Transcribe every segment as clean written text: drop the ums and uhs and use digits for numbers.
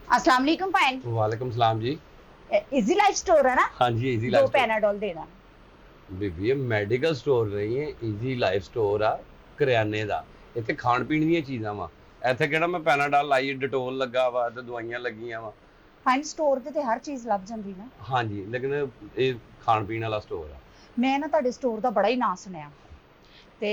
अस्सलाम वालेकुम पाइन। वालेकुम सलाम जी। इजी लाइफ स्टोर है ना? हाँ जी, इजी दो लाइफ स्टोर। पैनाडोल देना। ਬੀਬੀ ਇਹ ਮੈਡੀਕਲ ਸਟੋਰ ਨਹੀਂ ਹੈ, ਈਜ਼ੀ ਲਾਈਫ ਸਟੋਰ ਆ ਕਰਿਆਨੇ ਦਾ। ਇੱਥੇ ਖਾਣ ਪੀਣ ਦੀਆਂ ਚੀਜ਼ਾਂ ਵਾ। ਇੱਥੇ ਕਿਹੜਾ ਮੈਂ ਪੈਨਾਡਾਲ ਲਾਈ ਡਿਟੋਲ ਲੱਗਾ ਵਾ ਤੇ ਦਵਾਈਆਂ ਲੱਗੀਆਂ ਵਾ। फाइन स्टोर ਤੇ ਹਰ ਚੀਜ਼ ਲੱਭ ਜਾਂਦੀ ਨਾ। ਹਾਂਜੀ, ਲੇਕਿਨ ਇਹ ਖਾਣ ਪੀਣ ਵਾਲਾ ਸਟੋਰ ਆ। ਮੈਂ ਨਾ ਤੁਹਾਡੇ ਸਟੋਰ ਦਾ ਬੜਾ ਹੀ ਨਾਂ ਸੁਣਿਆ ਤੇ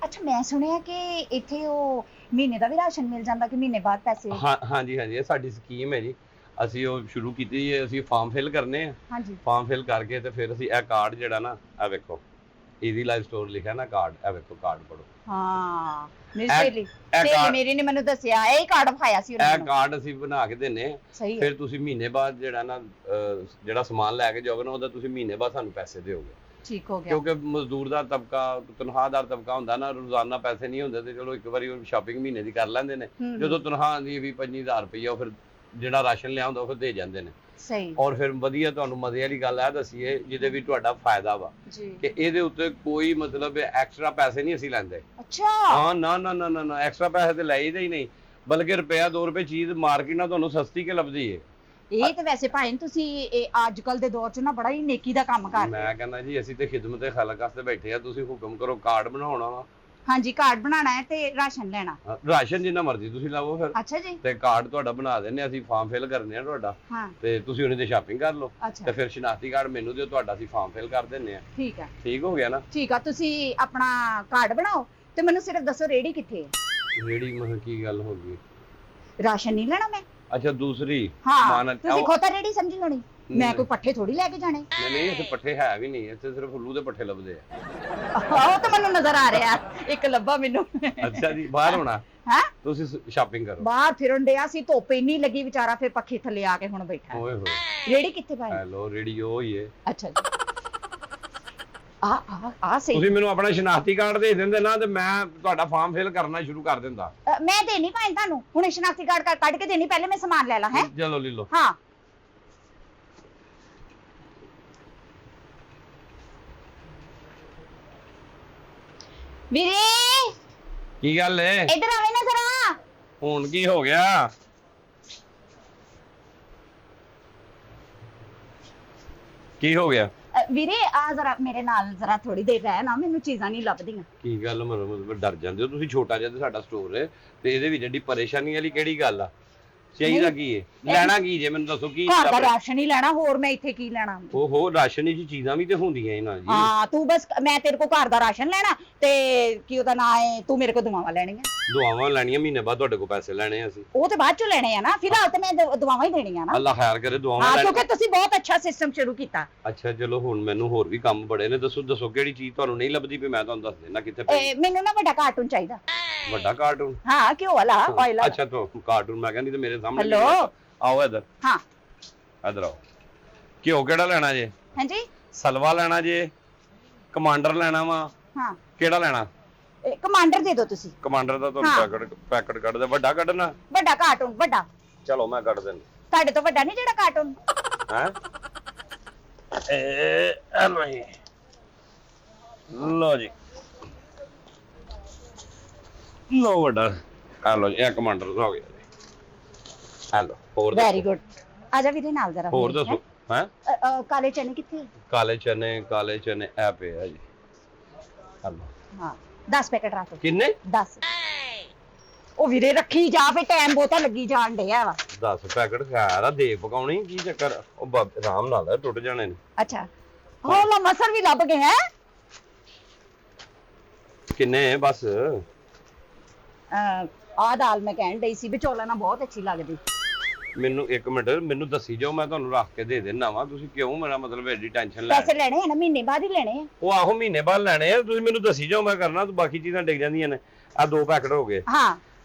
ਅੱਛਾ ਮੈਂ ਸੁਣਿਆ ਕਿ ਇੱਥੇ ਉਹ ਮਹੀਨੇ ਦਾ ਵੀ ਰਾਸ਼ਨ ਮਿਲ ਜਾਂਦਾ ਕਿ ਮਹੀਨੇ ਬਾਅਦ ਪੈਸੇ। ਹਾਂ ਹਾਂਜੀ ਹਾਂਜੀ, ਇਹ ਸਾਡੀ ਸਕੀਮ ਹੈ ਜੀ। ਅਸੀਂ ਉਹ ਸ਼ੁਰੂ ਕੀਤੀ ਹੈ। ਅਸੀਂ ਫਾਰਮ ਫਿਲ ਕਰਨੇ ਆ। ਹਾਂਜੀ ਫਾਰਮ ਫਿਲ ਕਰਕੇ ਤੇ ਫਿਰ ਅਸੀਂ ਇਹ ਕਾਰਡ ਜਿਹੜਾ ਨਾ ਇਹ ਵੇਖੋ ਈਜ਼ੀ ਲਾਈਫ ਸਟੋਰ ਲਿਖਿਆ ਨਾ ਕਾਰਡ, ਇਹ ਵੇਖੋ ਕਾਰਡ ਪੜੋ। ਹਾਂ ਮੇਰੀ ਇਹ- ਸਹੇਲੀ ਇਹ ਸਹੇਲੀ ਕਾਰਡ- ਮੇਰੀ ਨੇ ਮੈਨੂੰ ਦੱਸਿਆ ਇਹ ਕਾਰਡ ਵਿਖਾਇਆ ਸੀ ਉਹਨਾਂ ਇਹ ਨੂੰ। ਕਾਰਡ ਅਸੀਂ ਬਣਾ ਕੇ ਦਿੰਨੇ ਆ। ਸਹੀ ਹੈ ਫਿਰ ਤੁਸੀਂ ਮਹੀਨੇ ਬਾਅਦ ਜਿਹੜਾ ਨਾ ਜਿਹੜਾ ਸਮਾਨ ਲੈ ਕੇ ਜਾਓਗੇ ਨਾ ਉਹਦਾ ਤੁਸੀਂ ਮਹੀਨੇ ਬਾਅਦ ਸਾਨੂੰ ਪੈਸੇ ਦਿਓਗੇ। ਠੀਕ ਹੋ ਗਿਆ। ਕਿਉਂਕਿ ਮਜ਼ਦੂਰ ਦਾ ਤਬਕਾ ਤਨਖਾਹਦਾਰ ਤਬਕਾ ਹੁੰਦਾ ਨਾ, ਰੋਜ਼ਾਨਾ ਪੈਸੇ ਨਹੀਂ ਹੁੰਦੇ ਤੇ ਚਲੋ ਇੱਕ ਵਾਰੀ ਉਹ ਸ਼ਾਪਿੰਗ ਮਹੀਨੇ ਦੀ ਕਰ ਲੈਂਦੇ ਨੇ। ਹੂੰ, ਜਦੋਂ ਤਨਖਾਹ ਆਉਂਦੀ 20-25,000 ਰੁਪਈਆ ਉਹ ਫਿਰ ਜਿਹੜਾ ਰਾਸ਼ਨ ਲਿਆਉਂਦਾ ਉਹ ਫਿਰ ਦੇ ਜਾਂਦੇ ਨੇ। ਸਹੀ ਔਰ ਫਿਰ ਵਧੀਆ ਤੁਹਾਨੂੰ ਮਜ਼ੇ ਵਾਲੀ ਗੱਲ ਇਹ ਦੱਸੀਏ ਜਿਹਦੇ ਵੀ ਤੁਹਾਡਾ ਫਾਇਦਾ ਵਾ ਜੀ। ਕਿ ਇਹਦੇ ਉੱਤੇ ਕੋਈ ਮਤਲਬ ਐਕਸਟਰਾ ਪੈਸੇ ਨਹੀਂ ਅਸੀਂ ਲੈਂਦੇ। ਅੱਛਾ ਹਾਂ ਨਾ ਨਾ ਨਾ ਨਾ ਨਾ ਐਕਸਟਰਾ ਪੈਸੇ ਤੇ ਲਈਦੇ ਹੀ ਨਹੀਂ, ਬਲਕਿ ਰੁਪਇਆ 2 ਰੁਪਏ ਚੀਜ਼ ਮਾਰਕੀਟ ਨਾਲ ਤੁਹਾਨੂੰ ਸਸਤੀ ਕਿ ਲੱਭਦੀ ਏ। ਇਹ ਤੇ ਵੈਸੇ ਭਾਈ ਤੁਸੀਂ ਇਹ ਅੱਜ ਕੱਲ ਦੇ ਦੌਰ 'ਚ ਨਾ ਬੜਾ ਹੀ ਨੇਕੀ ਦਾ ਕੰਮ ਕਰ ਰਹੇ ਮੈਂ ਕਹਿੰਦਾ ਜੀ ਅਸੀਂ ਤੇ ਖਿਦਮਤ ਖਲਕ ਵਾਸਤੇ ਬੈਠੇ ਆ, ਤੁਸੀਂ ਹੁਕਮ ਕਰੋ। ਕਾਰਡ ਬਣਾਉਣਾ ਵਾ, ਹਾਂਜੀ ਕਾਰਡ ਬਣਾਉਣਾ ਹੈ ਤੇ ਰਾਸ਼ਨ ਲੈਣਾ। ਰਾਸ਼ਨ ਜਿੰਨਾ ਮਰਜ਼ੀ ਤੁਸੀਂ ਲਾਵੋ ਫਿਰ, ਅੱਛਾ ਜੀ। ਤੇ ਕਾਰਡ ਤੁਹਾਡਾ ਬਣਾ ਦਿੰਨੇ ਆ ਅਸੀਂ, ਫਾਰਮ ਫਿਲ ਕਰਨੇ ਆ ਤੁਹਾਡਾ ਹਾਂ ਤੇ ਤੁਸੀਂ ਉਹਨੇ ਤੇ ਸ਼ਾਪਿੰਗ ਕਰ ਲਓ ਤੇ ਅੱਛਾ ਫਿਰ ਸ਼ਨਾਖਤੀ ਕਾਰਡ ਮੈਨੂੰ ਦਿਓ, ਤੁਹਾਡਾ ਅਸੀਂ ਫਾਰਮ ਫਿਲ ਕਰ ਦਿੰਨੇ ਆ। ਠੀਕ ਹੈ ਠੀਕ ਹੋ ਗਿਆ ਨਾ? ਠੀਕ ਆ। ਤੁਸੀਂ ਆਪਣਾ ਕਾਰਡ ਬਣਾਓ ਤੇ ਮੈਨੂੰ ਸਿਰਫ ਦੱਸੋ ਰੇੜੀ ਕਿੱਥੇ ਹੈ? ਰੇੜੀ ਮਤਲਬ ਕੀ ਗੱਲ ਹੋ ਗਈ? ਰਾਸ਼ਨ ਨਹੀਂ ਲੈਣਾ ਮੈਂ। ਅੱਛਾ ਦੂਸਰੀ ਹਾਂ ਸਮਾਨ ਤੁਸੀਂ ਖੋਤਾ ਰੇੜੀ ਸਮਝੀ ਹੋਣੀ। ਮੈਂ ਨਹੀਂ। ਕੋਈ ਪੱਠੇ ਥੋੜੀ ਲੈ ਕੇ ਜਾਣੇ। ਨਹੀਂ ਇੱਥੇ ਪੱਠੇ ਹੈ ਵੀ ਨਹੀਂ, ਇੱਥੇ ਸਿਰਫ ਉੱਲੂ ਦੇ ਪੱਠੇ ਲੱਭਦੇ ਆ। ਉਹ ਤਾਂ ਮੈਨੂੰ ਨਜ਼ਰ ਆ ਰਿਹਾ ਇੱਕ ਲੱਭਾ ਮੈਨੂੰ। ਅੱਛਾ ਜੀ, ਬਾਹਰ ਹੋਣਾ ਹੈ ਤੁਸੀਂ ਸ਼ਾਪਿੰਗ ਕਰੋ। ਬਾਹਰ ਫਿਰਨ ਡਿਆ ਸੀ, ਧੁੱਪ ਇੰਨੀ ਲੱਗੀ ਵਿਚਾਰਾ, ਫਿਰ ਪੱਖੇ ਥੱਲੇ ਆ ਕੇ ਹੁਣ ਬੈਠਾ। ਓਏ ਹੋਏ, ਰੇੜੀ ਕਿੱਥੇ ਪਾਈ? ਹੈਲੋ ਰੇੜੀ ਉਹ ਹੀ ਹੈ। ਅੱਛਾ ਜੀ। ਆ ਸਹੀ। ਤੁਸੀਂ ਮੈਨੂੰ ਆਪਣਾ ਸ਼ਨਾਖਤੀ ਕਾਰਡ ਦੇ ਦਿੰਦੇ ਨਾ ਤੇ ਮੈਂ ਤੁਹਾਡਾ ਫਾਰਮ ਫਿਲ ਕਰਨਾ ਸ਼ੁਰੂ ਕਰ ਦਿੰਦਾ। ਮੈਂ ਦੇਣੀ ਭਾਈ ਤੁਹਾਨੂੰ ਹੁਣ ਸ਼ਨਾਖਤੀ ਕਾਰਡ ਕੱਢ ਕੇ ਦੇਣੀ, ਪਹਿਲੇ ਮੈਂ ਸਮਾਨ ਲੈ ਲਾ ਹੈ। ਚਲੋ ਲੈ ਲਓ। ਹਾਂ ਵੀਰੇ ਕੀ ਗੱਲ ਏ? ਇੱਧਰ ਆਵੇ ਨਾ ਜ਼ਰਾ। ਹੁਣ ਕੀ ਹੋ ਗਿਆ? ਕੀ ਹੋ ਗਿਆ? ਵੀਰੇ ਆ ਜ਼ਰਾ ਮੇਰੇ ਨਾਲ ਜ਼ਰਾ ਥੋੜੀ ਦੇਰ ਰਹਿ ਨਾ, ਮੈਨੂੰ ਚੀਜ਼ਾਂ ਨਹੀਂ ਲੱਭਦੀਆਂ। ਕੀ ਗੱਲ ਮਤਲਬ ਡਰ ਜਾਂਦੇ ਹੋ ਤੁਸੀਂ? ਛੋਟਾ ਜਿਹਾ ਤੇ ਸਾਡਾ ਸਟੋਰ ਹੈ ਤੇ ਇਹਦੇ ਵਿੱਚ ਏਡੀ ਪਰੇਸ਼ਾਨੀ ਵਾਲੀ ਕਿਹੜੀ ਗੱਲ ਆ? ਚਾਹੀਦਾ ਕੀ ਏ? ਲੈਣਾ ਕੀ ਜੇ ਮੈਨੂੰ ਦੱਸੋ? ਕੀ ਘਰ ਦਾ ਰਾਸ਼ਨ ਹੀ ਲੈਣਾ, ਹੋਰ ਮੈਂ ਇੱਥੇ ਕੀ ਲੈਣਾ? ਉਹ ਰਾਸ਼ਨ ਦੀ ਚੀਜ਼ਾਂ ਵੀ ਤੇ ਹੁੰਦੀਆਂ ਇਹਨਾਂ ਜੀ। ਹਾਂ ਤੂੰ ਬਸ ਮੈਂ ਤੇਰੇ ਕੋ ਘਰ ਦਾ ਰਾਸ਼ਨ ਲੈਣਾ ਤੇ ਕੀ ਉਹਦਾ ਨਾਂ ਹੈ, ਤੂੰ ਮੇਰੇ ਕੋ ਦੁਆਵਾਂ ਲੈਣੀਆਂ। ਦੁਆਵਾਂ ਲੈਣੀਆਂ, ਮਹੀਨੇ ਬਾਅਦ ਤੁਹਾਡੇ ਕੋਲ ਪੈਸੇ ਲੈਣੇ ਆ ਅਸੀਂ। ਉਹ ਤੇ ਬਾਅਦ ਚੋਂ ਲੈਣੇ ਆ ਨਾ, ਫਿਲਹਾਲ ਤੇ ਮੈਂ ਦੁਆਵਾਂ ਹੀ ਦੇਣੀਆਂ ਨਾ। ਅੱਲਾ ਖੈਰ ਕਰੇ, ਦੁਆਵਾਂ ਹਾਂ ਲੈਣੀਆਂ। ਕਿਉਂਕਿ ਤੁਸੀਂ ਬਹੁਤ ਅੱਛਾ ਸਿਸਟਮ ਸ਼ੁਰੂ ਕੀਤਾ। ਅੱਛਾ ਚਲੋ ਹੁਣ ਮੈਨੂੰ ਹੋਰ ਵੀ ਕੰਮ ਬੜੇ ਨੇ, ਦੱਸੋ ਕਿਹੜੀ ਚੀਜ਼ ਤੁਹਾਨੂੰ ਨਹੀਂ ਲੱਭਦੀ ਵੀ ਮੈਂ ਤੁਹਾਨੂੰ ਦੱਸ ਦੇਣਾ ਕਿੱਥੇ ਪਈ। ਮੈਨੂੰ ਨਾ ਵੱਡਾ ਕਾਰਟੂਨ ਚਾਹੀਦਾ। ਵੱਡਾ ਕਾਰਟੂਨ? ਹਾਂ ਘਿਓ ਵਾਲਾ, ਆਇਲ ਵਾਲਾ। ਅੱਛਾ ਤੋਂ ਕਾਰਟੂਨ ਮੈਂ ਕਹਿੰਦੀ ਤੇ ਮੇਰੇ ਸਾਹਮਣੇ ਹੈਲੋ ਆਓ ਇੱਧਰ। ਹਾਂ ਇੱਧਰ ਆਓ। ਘਿਓ ਕਿਹੜਾ ਲੈਣਾ ਜੇ? ਹਾਂਜੀ ਸਲਵਾ ਲੈਣਾ ਜੇ? ਕਮਾਂਡਰ ਲੈਣਾ ਵਾ? ਹਾਂ ਕਿਹੜਾ ਲੈਣਾ? ਕਮਾਂਡਰ ਦੇ ਦਿਓ ਤੁਸੀਂ। ਕਮਾਂਡਰ ਦਾ ਤੁਹਾਨੂੰ ਪੈਕਟ ਕੱਢ ਦੇ। ਵੱਡਾ ਕੱਢਣਾ? ਵੱਡਾ ਕਾਰਟੂਨ ਵੱਡਾ। ਚਲੋ ਮੈਂ ਕੱਢ ਦਿੰਦਾ। ਤੁਹਾਡੇ ਤੋਂ ਵੱਡਾ ਨਹੀਂ ਜਿਹੜਾ ਕਾਰਟੂਨ? ਹੈ ਇਹ ਨਹੀਂ। ਲੋ ਜੀ, ਲੋ ਵੱਡਾ। ਆ ਲੋ ਜੀ, ਇਹ ਕਮਾਂਡਰ ਹੋ ਗਿਆ ਜੀ। ਹੈਲੋ ਹੋਰ ਵੈਰੀ ਗੁੱਡ। ਆ ਜਾ ਵੀਰੇ ਨਾਲ ਜ਼ਰਾ। ਹੋਰ ਦੱਸੋ। ਹੈ ਕਾਲੇ ਚਨੇ ਕਿੱਥੇ? ਕਾਲੇ ਚਨੇ ਇਹ ਪਏ ਆ ਜੀ। ਹੈਲੋ ਹਾਂ 10 ਪੈਕਟ ਰੱਖ। ਕਿੰਨੇ? 10। ਉਹ ਵੀਰੇ ਰੱਖੀ ਜਾ, ਫੇ ਟਾਈਮ ਬਹੁਤਾ ਲੱਗੀ ਜਾਣ ਡਿਆ ਵਾ। 10 ਪੈਕਟ ਖੈਰ ਆ, ਦੇ ਪਕਾਉਣੀ ਕੀ ਚੱਕਰ? ਉਹ ਆਰਾਮ ਨਾਲ ਟੁੱਟ ਜਾਣੇ ਨੇ। ਅੱਛਾ ਹੋ ਲੋ ਮਸਰ ਵੀ ਲੱਭ ਗਏ ਹੈ। ਕਿੰਨੇ? ਬਸ ਆ ਦਾਲ ਮੈਂ ਕਹਿਣ ਡਈ ਸੀ ਵਿਚੋਲਾ ਨਾਲ ਬਹੁਤ ਅੱਛੀ ਲੱਗਦੀ। ਮੈਨੂੰ 1 ਮਿੰਟ ਮੈਨੂੰ ਦੱਸੀ ਜਾਓ, ਮੈਂ ਤੁਹਾਨੂੰ ਰੱਖ ਕੇ ਦੇ ਦੇਣਾ ਵਾ। ਤੁਸੀਂ ਕਿਉਂ ਮੇਰਾ ਮਤਲਬ ਐਡੀ ਟੈਨਸ਼ਨ ਲੈ? ਪੈਸੇ ਲੈਣੇ ਆ ਨਾ, ਮਹੀਨੇ ਬਾਅਦ ਹੀ ਲੈਣੇ ਆ। ਉਹ ਆਹੋ ਮਹੀਨੇ ਬਾਅਦ ਲੈਣੇ ਆ, ਤੁਸੀਂ ਮੈਨੂੰ ਦੱਸੀ ਜਾਓ ਮੈਂ ਕਰਨਾ। ਬਾਕੀ ਚੀਜ਼ਾਂ ਡਿੱਗ ਜਾਂਦੀਆਂ ਨੇ। ਆ 2 ਪੈਕਟ ਹੋ ਗਏ, ਹਾਂ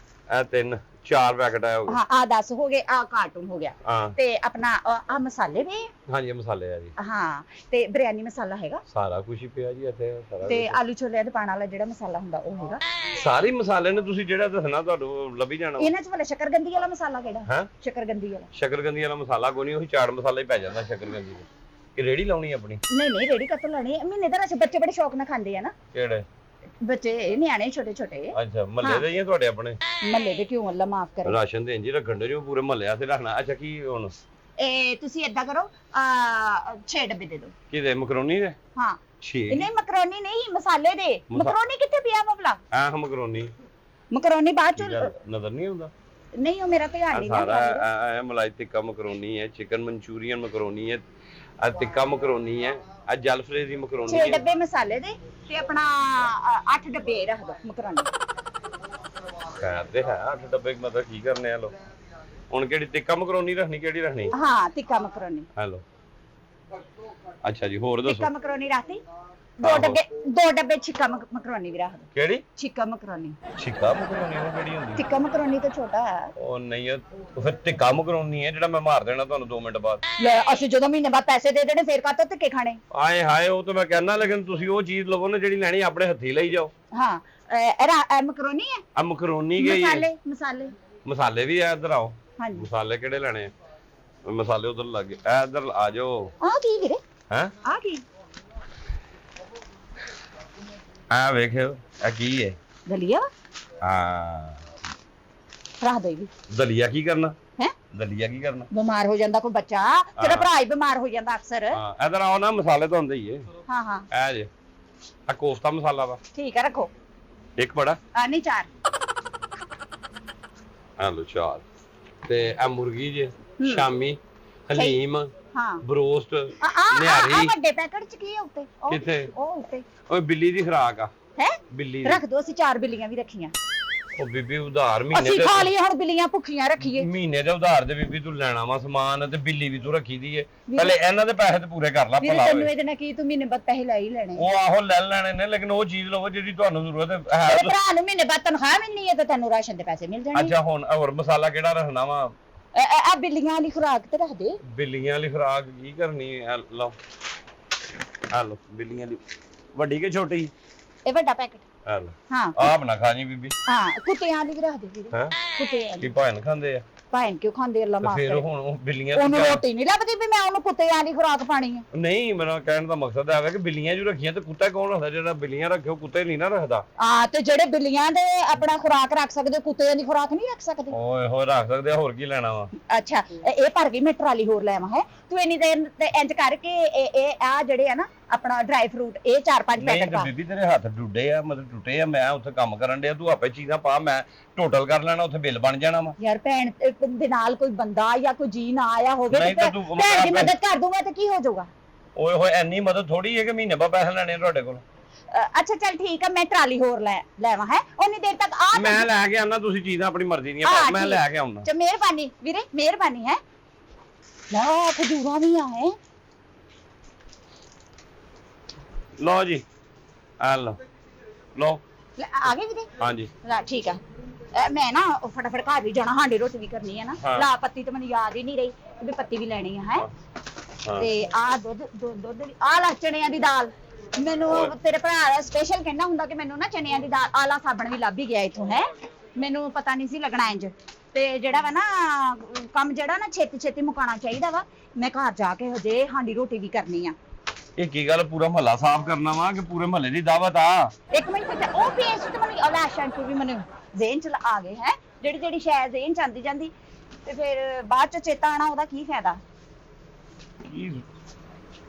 ਇਹ 3 4 ਪੈਕਟ ਆ ਹੋ ਗਏ। ਹਾਂ ਆ 10 ਹੋ ਗਏ, ਆ ਕਾਰਟੂਨ ਹੋ ਗਿਆ ਹਾਂ ਤੇ ਆਪਣਾ ਆ ਮਸਾਲੇ ਵੀ। ਹਾਂਜੀ ਮਸਾਲੇ ਆ ਜੀ। ਹਾਂ ਤੇ ਬਿਰਿਆਨੀ ਮਸਾਲਾ ਹੈਗਾ ਸਾਰਾ ਕੁਝ ਹੀ ਪਿਆ ਜੀ ਇੱਥੇ, ਸਾਰਾ ਤੇ ਕੁਛ। ਆਲੂ ਛੋਲਿਆਂ ਦੇ ਪਾਣ ਵਾਲਾ ਜਿਹੜਾ ਮਸਾਲਾ ਹੁੰਦਾ ਉਹ ਹੈਗਾ। ਸਾਰੇ ਮਸਾਲੇ ਨੇ, ਤੁਸੀਂ ਜਿਹੜਾ ਦੱਸਣਾ ਤੁਹਾਨੂੰ ਲੱਭੀ ਜਾਣਾ। ਇਹਨਾਂ ਚ ਵਾਲਾ ਸ਼ੱਕਰਗੰਦੀ ਵਾਲਾ ਮਸਾਲਾ ਕਿਹੜਾ? ਹੈ ਸ਼ੱਕਰਗੰਦੀ ਵਾਲਾ। ਸ਼ਕਰਗੰਦੀ ਵਾਲਾ ਮਸਾਲਾ ਕੋਈ ਨਹੀਂ, ਉਹੀ ਚਾਟ ਮਸਾਲਾ ਹੀ ਪੈ ਜਾਂਦਾ ਸ਼ਕਰਗੰਦੀ ਦਾ। ਕਿ ਰੇੜੀ ਲਾਉਣੀ ਆਪਣੀ? ਨਹੀਂ ਰੇੜੀ ਕੱਤੋਂ ਲੈਣੀ ਹੈ, ਮਹੀਨੇ ਦਾ ਰਸ ਬੱਚੇ ਬੜੇ ਸ਼ੌਕ ਨਾਲ ਖਾਂਦੇ ਆ ਨਾ। ਕਿਹੜੇ? ਬੱਚੇ ਨਿਆਣੇ ਛੋਟੇ ਛੋਟੇ। ਅੱਛਾ ਮਹੱਲੇ ਦੇ ਹੀ ਆ ਤੁਹਾਡੇ ਆਪਣੇ? ਮਹੱਲੇ ਦੇ ਕਿਉਂ, ਅੱਲਾ ਮਾਫ ਕਰੇ। ਰਾਸ਼ਨ ਦੇਣ ਜੀ ਰੱਖਣ ਦੇ ਜੋ ਪੂਰੇ ਮਹੱਲੇ ਆਸੇ ਰੱਖਣਾ। ਅੱਛਾ ਕੀ ਹੁਣ ਇਹ ਤੁਸੀਂ ਏਦਾਂ ਕਰੋ 6 ਡੱਬੇ ਦੇ ਦਿਓ। ਕਿਹਦੇ ਮਕਰੋਨੀ ਦੇ? ਹਾਂ 6 ਨਹੀਂ ਮਕਰੋਨੀ ਨਹੀਂ, ਮਸਾਲੇ ਦੇ। ਮਕਰੋਨੀ ਕਿੱਥੇ ਪਿਆ ਮਬਲਾ? ਆਹ ਮਕਰੋਨੀ ਮਕਰੋਨੀ ਬਾਅਦ ਚ ਨਜ਼ਰ ਨਹੀਂ ਆਉਂਦਾ। ਨਹੀਂ ਉਹ ਮੇਰਾ ਧਿਆਨ ਨਹੀਂ ਸਾਰਾ ਇਹ ਮਲਾਈ ਟਿੱਕਾ ਮਕਰੋਨੀ ਹੈ, ਚਿਕਨ ਮਨਚੂਰੀਅਨ ਮਕਰੋਨੀ ਹੈ, ਆ ਟਿੱਕਾ ਮਕਰੋਨੀ ਹੈ, ਆ ਜਲਫਰੇ ਦੀ ਮਕਰੋਨੀ 6 ਹੈ। ਡੱਬੇ ਮਸਾਲੇ ਦੇ ਤੇ ਆਪਣਾ 8 ਡੱਬੇ ਰੱਖ ਦੋ ਮਕਰੋਨੀ। ਕਹਿੰਦੇ ਹੈ 8 ਡੱਬੇ ਮਤਲਬ ਕੀ ਕਰਨੇ ਆ ਲੋ? ਹੁਣ ਕਿਹੜੀ ਟਿੱਕਾ ਮਕਰੋਨੀ ਰੱਖਣੀ, ਕਿਹੜੀ ਰੱਖਣੀ? ਹਾਂ ਟਿੱਕਾ ਮਕਰੋਨੀ। ਹੈਲੋ ਅੱਛਾ ਜੀ ਹੋਰ ਦੱਸੋ। ਟਿੱਕਾ ਮਕਰੋਨੀ ਰੱਖਤੀ। 2 ਡੱਬੇ ਚਿੱਕਾ ਮਕਰੋਨੀ ਵੀ ਰੱਖ ਦੋ। ਕਿਹੜੀ ਚਿੱਕਾ ਮਕਰੋਨੀ? ਟਿੱਕਾ ਮਕਰੋਨੀ ਉਹ ਕਿਹੜੀ ਹੁੰਦੀ? ਟਿੱਕਾ ਮਕਰੋਨੀ ਤਾਂ ਛੋਟਾ ਹੈ। ਉਹ ਨਹੀਂ ਉਹ ਫਿਰ ਟਿੱਕਾ ਮਕਰੋਨੀ ਹੈ ਜਿਹੜਾ ਮੈਂ ਮਾਰ ਦੇਣਾ ਤੁਹਾਨੂੰ 2 ਮਿੰਟ ਬਾਅਦ। ਲੈ ਅਸੀਂ ਜਦੋਂ ਮਹੀਨੇ ਬਾਅਦ ਪੈਸੇ ਦੇ ਦੇਣੇ ਫੇਰ ਕਾਹਤੋਂ ਧੱਕੇ ਖਾਣੇ? ਆਏ ਹਾਏ ਉਹ ਤਾਂ ਮੈਂ ਕਹਿਣਾ, ਲੇਕਿਨ ਤੁਸੀਂ ਉਹ ਚੀਜ਼ ਲਵੋ ਨਾ ਜਿਹੜੀ ਲੈਣੀ ਆਪਣੇ ਹੱਥੀ ਲਈ ਜਾਓ। ਹਾਂ ਇਹ ਮਕਰੋਨੀ ਹੈ। ਆ ਮਕਰੋਨੀ ਗਈ ਹੈ। ਮਸਾਲੇ ਵੀ ਆ, ਇੱਧਰ ਆਓ। ਹਾਂਜੀ ਮਸਾਲੇ ਕਿਹੜੇ ਲੈਣੇ ਆ? ਮਸਾਲੇ ਉਧਰ ਲੱਗੇ, ਇਹ ਇੱਧਰ ਆ ਜਾਓ। ਆ ਕੀ ਵੀਰੇ? ਹੈ ਆ ਕੀ? ਆ ਵੇਖਿਓ ਇਹ ਕੀ ਹੈ? ਦਲੀਆ। ਹਾਂ ਰੱਖ ਦੋ ਵੀ। ਦਲੀਆ ਕੀ ਕਰਨਾ ਹੈ? ਦਲੀਆ ਕੀ ਕਰਨਾ? ਬਿਮਾਰ ਹੋ ਜਾਂਦਾ ਕੋਈ ਬੱਚਾ, ਤੇਰਾ ਭਰਾ ਹੀ ਬਿਮਾਰ ਹੋ ਜਾਂਦਾ ਅਕਸਰ। ਹਾਂ ਇੱਧਰ ਆਓ ਨਾ, ਮਸਾਲੇ ਤਾਂ ਹੁੰਦੇ ਹੀ ਏ। ਹਾਂ ਹਾਂ ਇਹ ਜੇ ਆ ਕੋਫਤਾ ਮਸਾਲਾ ਵਾ। ਠੀਕ ਹੈ ਰੱਖੋ। ਇੱਕ ਬੜਾ ਨਹੀਂ 4। ਆ ਲੋ 4 ਤੇ ਆ ਮੁਰਗੀ ਜੇ ਸ਼ਾਮੀ ਹਲੀਮ ਹਾਂ ਬਰੋਸਟ ਆ ਨਿਹਾਰੀ। ਵੱਡੇ ਪੈਕਟ ਚ ਕੀ ਹੈ ਉੱਤੇ? ਕਿੱਥੇ? ਉਹ ਉੱਤੇ ਓਏ ਬਿੱਲੀ ਦੀ ਖੁਰਾਕ ਆ। ਹੈ ਬਿੱਲੀ ਰੱਖ ਦੋ, ਅਸੀਂ 4 ਬਿੱਲੀਆਂ ਵੀ ਰੱਖੀਆਂ। ਉਹ ਬੀਬੀ ਉਧਾਰ ਮਹੀਨੇ ਅਸੀਂ ਦੇ ਖਾ ਲਈ ਹੁਣ ਬਿੱਲੀਆਂ ਭੁੱਖੀਆਂ ਰੱਖੀਏ। ਮਹੀਨੇ ਦੇ ਉਧਾਰ ਦੇ ਬੀਬੀ ਤੂੰ ਲੈਣਾ ਵਾ ਸਮਾਨ ਤੇ ਬਿੱਲੀ ਵੀ ਤੂੰ ਰੱਖੀ ਦੀ ਏ। ਪਹਿਲੇ ਇਹਨਾਂ ਦੇ ਪੈਸੇ ਤੇ ਪੂਰੇ ਕਰ ਲਾ ਵੀਰੇ ਭਲਾ ਤੈਨੂੰ ਹੋਵੇ। ਇਹਦੇ ਨਾਲ ਕੀ, ਤੂੰ ਮਹੀਨੇ ਬਾਅਦ ਪੈਸੇ ਲੈ ਹੀ ਲੈਣੇ। ਉਹ ਆਹੋ ਲੈ ਲੈਣੇ ਨੇ, ਲੇਕਿਨ ਉਹ ਚੀਜ਼ ਲਵੋ ਜਿਹੜੀ ਤੁਹਾਨੂੰ ਜ਼ਰੂਰਤ ਹੈ। ਤੇਰੇ ਭਰਾ ਨੂੰ ਮਹੀਨੇ ਬਾਅਦ ਤਨਖਾਹ ਮਿਲਣੀ ਹੈ ਤੇ ਤੈਨੂੰ ਰਾਸ਼ਨ ਦੇ ਪੈਸੇ ਮਿਲ ਜਾਣਗੇ। ਅੱਛਾ ਹੁਣ ਹੋਰ ਮਸਾਲਾ ਕਿਹੜਾ ਰੱਖਣਾ ਵਾ? ਆ ਬਿੱਲੀਆਂ ਵਾਲੀ ਖੁਰਾਕ ਤੇ ਰੱਖ ਦੇ। ਬਿੱਲੀਆਂ ਵਾਲੀ ਖੁਰਾਕ ਕੀ ਕਰਨੀ ਹੈ? ਲਓ ਆ ਲਓ ਬਿੱਲੀਆਂ ਦੀ ਵੱਡੀ ਕਿ ਛੋਟੀ? ਇਹ ਵੱਡਾ ਪੈਕਟ। ਆ ਲਓ ਹਾਂ ਆਪ ਨਾ ਖਾਣੀ ਬੀਬੀ। ਹਾਂ ਕੁੱਤਿਆਂ ਵਾਲੀ ਵੀ ਰੱਖ ਦੇ ਵੀਰੇ। ਹੈ ਕੁੱਤਿਆਂ ਕੀ ਵਾਲੀ ਭਾਣ ਖਾਂਦੇ ਆ? ਭਾਵੇਂ ਕਿਉਂ ਖਾਂਦੇ, ਅੱਲਾ ਤੇ ਮਾਫ ਫਿਰ ਕਰੇ। ਹੁਣ ਉਹ ਬਿੱਲੀਆਂ ਉਹਨੂੰ ਰੋਟੀ ਨਹੀਂ ਲੱਭਦੀ ਵੀ ਮੈਂ ਉਹਨੂੰ ਕੁੱਤਿਆਂ ਵਾਲੀ ਖੁਰਾਕ ਪਾਣੀ ਹੈ। ਨਹੀਂ, ਮੇਰਾ ਕਹਿਣ ਦਾ ਮਕਸਦ ਹੈ ਕਿ ਬਿੱਲੀਆਂ ਜੂ ਰੱਖੀਆਂ ਤੇ ਕੁੱਤਾ ਕੌਣ ਹੁੰਦਾ? ਜਿਹੜਾ ਬਿੱਲੀਆਂ ਰੱਖਿਓ ਕੁੱਤੇ ਨਹੀਂ ਨਾ ਰੱਖਦਾ। ਤੇ ਜਿਹੜੇ ਬਿੱਲੀਆਂ ਦੇ ਆਪਣਾ ਖੁਰਾਕ ਰੱਖ ਸਕਦੇ, ਕੁੱਤਿਆਂ ਦੀ ਖੁਰਾਕ ਨਹੀਂ ਰੱਖ ਸਕਦੇ। ਓਏ ਹੋਏ ਰੱਖ ਸਕਦੇ ਆ, ਹੋਰ ਕੀ ਲੈਣਾ ਵਾ? ਅੱਛਾ ਇਹ ਭਰ ਗਈ, ਮੈਂ ਟਰਾਲੀ ਹੋਰ ਲੈ ਆਵਾਂ। ਹੈ ਤੂੰ ਇੰਨੀ ਦੇਰ ਤੇ ਇੰਜ ਕਰਕੇ ਇਹ ਆ ਜਿਹੜੇ ਆ ਨਾ ਆਪਣਾ ਡਰਾਈ ਫਰੂਟ, ਇਹ 4-5 ਨਹੀਂ ਪੈਕਟ ਤੇ ਪਾ। ਬੀਬੀ ਤੇਰੇ ਹੱਥ ਡੁੱਡੇ ਆ, ਮਤਲਬ ਟੁੱਟੇ ਆ। ਮੈਂ ਉੱਥੇ ਕੰਮ ਕਰਨ ਡਿਆ, ਤੂੰ ਆਪੇ ਚੀਜ਼ਾਂ ਪਾ, ਮੈਂ ਟੋਟਲ ਕਰ ਲੈਣਾ, ਉੱਥੇ ਬਿੱਲ ਬਣ ਜਾਣਾ ਵਾ। ਯਾਰ ਭੈਣ ਦੇ ਨਾਲ ਕੋਈ ਬੰਦਾ ਜਾਂ ਕੋਈ ਜੀ ਨਾ ਆਇਆ ਹੋਵੇ ਨਹੀਂ ਤੇ ਤਾਂ ਤੂੰ ਭੈਣ ਦੀ ਮਦਦ ਕਰ ਦੂੰਗਾ ਤੇ ਕੀ ਹੋ ਜਾਊਗਾ? ਓਏ ਹੋਏ ਇੰਨੀ ਮਦਦ ਥੋੜੀ ਹੈ ਕਿ ਮਹੀਨੇ ਬਾਅਦ ਪੈਸੇ ਲੈਣੇ ਤੁਹਾਡੇ ਕੋਲ। ਅੱਛਾ ਚੱਲ ਠੀਕ ਆ, ਮੈਂ ਟਰਾਲੀ ਹੋਰ ਲੈਵਾਂ। ਹੈ ਉਨੀ ਦੇਰ ਤੱਕ ਆ ਮੈਂ ਲੈ ਕੇ ਆਉਣਾ, ਤੁਸੀਂ ਚੀਜ਼ਾਂ ਆਪਣੀ ਮਰਜ਼ੀ ਦੀਆਂ ਹਾਂ, ਮੈਂ ਠੀਕ। ਲੈ ਕੇ ਆਉਣਾ। ਚ ਮਿਹਰਬਾਨੀ ਵੀਰੇ, ਮਿਹਰਬਾਨੀ। ਹੈ ਲਾ ਖਜੂਰਾਂ ਵੀ ਆ ਹੈ। ਲਓ ਜੀ ਆ ਲਓ ਲਓ ਆ ਗਏ ਵੀਰੇ? ਹਾਂਜੀ ਠੀਕ ਆ। ਮੈਂ ਨਾ ਫਟਾਫਟ ਘਰ ਵੀ ਜਾਣਾ, ਹਾਂਡੀ ਰੋਟੀ ਵੀ ਕਰਨੀ ਹੈ ਨਾ। ਹਾਂ। ਲਾ ਪੱਤੀ ਤੇ ਮੈਨੂੰ ਯਾਦ ਹੀ ਨਹੀਂ ਰਹੀ ਵੀ ਪੱਤੀ ਵੀ ਲੈਣੀ ਹੈ। ਹਾਂ। ਤੇ ਆ ਦੁੱਧ ਆ ਲਾ ਚਣਿਆਂ ਦੀ ਦਾਲ। ਮੈਨੂੰ ਤੇਰੇ ਭਰਾ ਸਪੈਸ਼ਲ ਕਹਿੰਦਾ ਹੁੰਦਾ ਕਿ ਮੈਨੂੰ ਨਾ ਚਣਿਆਂ ਦੀ ਦਾਲ, ਆਲਾ ਸਾਬਣ ਵੀ ਲੱਭ ਹੀ ਗਿਆ ਇੱਥੋਂ। ਹੈ ਮੈਨੂੰ ਪਤਾ ਨਹੀਂ ਸੀ ਲੱਗਣਾ ਇੰਜ। ਤੇ ਜਿਹੜਾ ਵਾ ਨਾ ਕੰਮ ਜਿਹੜਾ ਨਾ ਛੇਤੀ ਛੇਤੀ ਮੁਕਾਉਣਾ ਚਾਹੀਦਾ ਵਾ। ਮੈਂ ਘਰ ਜਾ ਕੇ ਹਜੇ ਹਾਂਡੀ ਰੋਟੀ ਵੀ ਕਰਨੀ ਆ। ਇਹ ਕੀ ਗੱਲ, ਪੂਰਾ ਮਹੱਲਾ ਸਾਫ਼ ਕਰਨਾ ਵਾ ਕਿ ਪੂਰੇ ਮਹੱਲੇ ਦੀ ਦਾਵਤ ਆ? ਇੱਕ ਮਿੰਟ ਪੁੱਛ, ਉਹ ਪੇਸਟ ਤੇ ਮੈਨੂੰ ਅਲਾ ਸ਼ੈਂਪੂ ਵੀ ਮੈਨੂੰ ਜ਼ੇਨ ਚ ਆ ਗਏ। ਹੈ ਜਿਹੜੀ ਸ਼ਾਇਦ ਜ਼ੇਨ ਚ ਆਂਦੀ ਜਾਂਦੀ ਤੇ ਫਿਰ ਬਾਅਦ ਚ ਚੇਤਾ ਆਣਾ, ਉਹਦਾ ਕੀ ਫਾਇਦਾ?